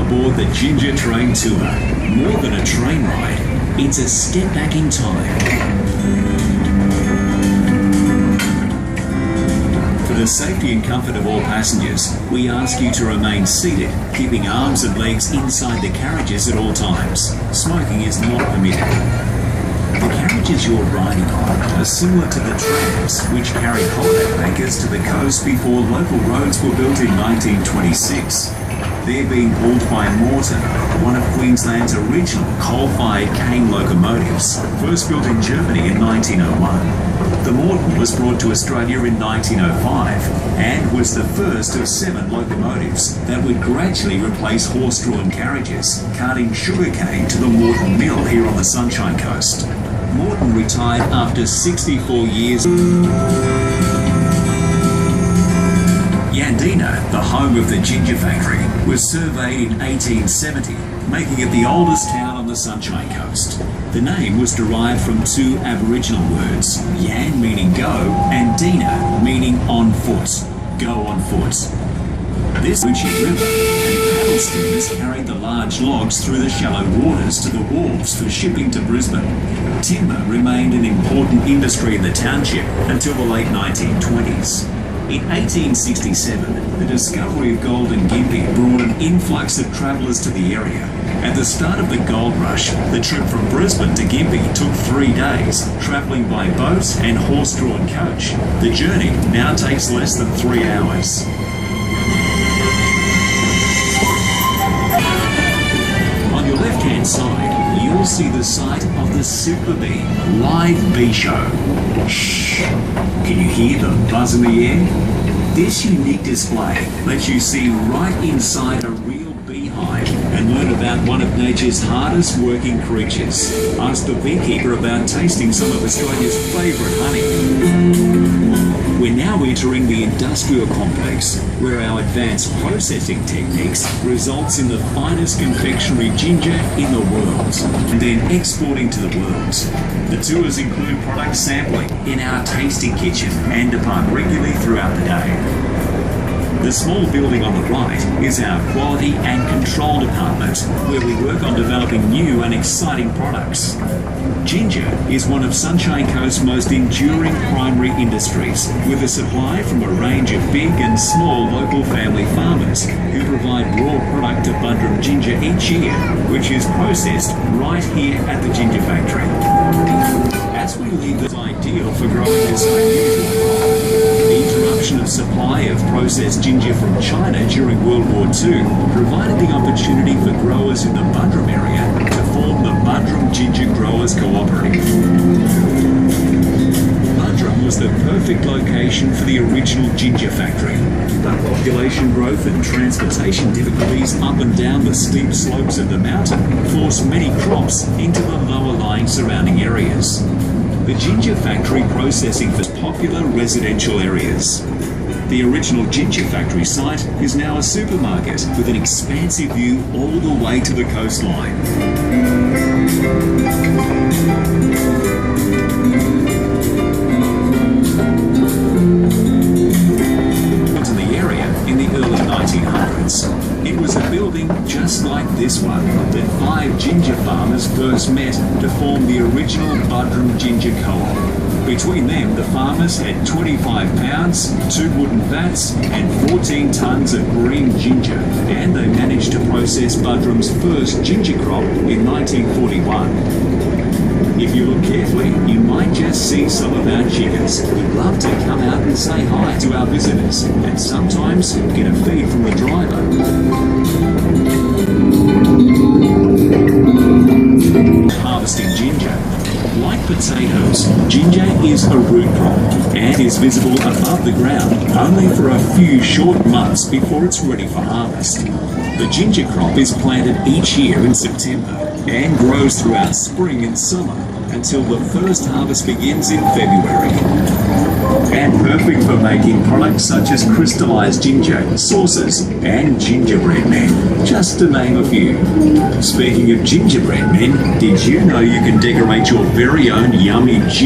aboard the Ginger Train Tour. More than a train ride, it's a step back in time. For the safety and comfort of all passengers, we ask you to remain seated, keeping arms and legs inside the carriages at all times. Smoking is not permitted. The carriages you're riding on are similar to the trams which carried holidaymakers to the coast before local roads were built in 1926. They're being pulled by Morton, one of Queensland's original coal-fired cane locomotives, first built in Germany in 1901. The Morton was brought to Australia in 1905 and was the first of 7 locomotives that would gradually replace horse-drawn carriages, carting sugarcane to the Morton Mill here on the Sunshine Coast. Morton retired after 64 years. Yandina, the home of the ginger factory, was surveyed in 1870, making it the oldest town on the Sunshine Coast. The name was derived from 2 Aboriginal words, Yan meaning go and Dina meaning on foot, go on foot. This Uchi River and paddle steamers carried the large logs through the shallow waters to the wharves for shipping to Brisbane. Timber remained an important industry in the township until the late 1920s. In 1867, the discovery of gold in Gympie brought an influx of travellers to the area. At the start of the gold rush, the trip from Brisbane to Gympie took 3 days, travelling by boat and horse-drawn coach. The journey now takes less than 3 hours. On your left-hand side, you'll see the site of the Super Bee live bee show. Shh! Can you hear the buzz in the air? This unique display lets you see right inside a real beehive and learn about one of nature's hardest working creatures. Ask the beekeeper about tasting some of Australia's favourite honey. We're now entering the industrial complex, where our advanced processing techniques results in the finest confectionery ginger in the world, and then exporting to the world. The tours include product sampling in our tasting kitchen and depart regularly throughout the day. The small building on the right is our quality and control department, where we work on developing new and exciting products. Ginger is one of Sunshine Coast's most enduring primary industries, with a supply from a range of big and small local family farmers who provide raw product to Buderim ginger each year, which is processed right here at the ginger factory. As we leave this ideal for growing this unusual crop, the interruption of supply of processed ginger from China during World War II provided the opportunity for growers in the Buderim area to form the Buderim Ginger Growers Cooperative. Buderim was the perfect location for the original ginger factory, but population growth and transportation difficulties up and down the steep slopes of the mountain forced many crops into the lower-lying surrounding areas. The ginger factory processing for popular residential areas. The original ginger factory site is now a supermarket with an expansive view all the way to the coastline. In the area in the early 1900s, it was a building just like this one that 5 ginger farmers first met to form the original Buderim Ginger Co-op. Between them, the farmers had 25 pounds, 2 wooden vats and 14 tonnes of green ginger, and they managed to process Buderim's first ginger crop in 1941. If you look carefully, you might just see some of our chickens who love to come out and say hi to our visitors, and sometimes get a feed from the driver. Harvesting ginger. Like potatoes, ginger is a root crop and is visible above the ground only for a few short months before it's ready for harvest. The ginger crop is planted each year in September and grows throughout spring and summer until the first harvest begins in February. And perfect for making products such as crystallized ginger, sauces, and gingerbread men, just to name a few. Speaking of gingerbread men, did you know you can decorate your very own yummy ginger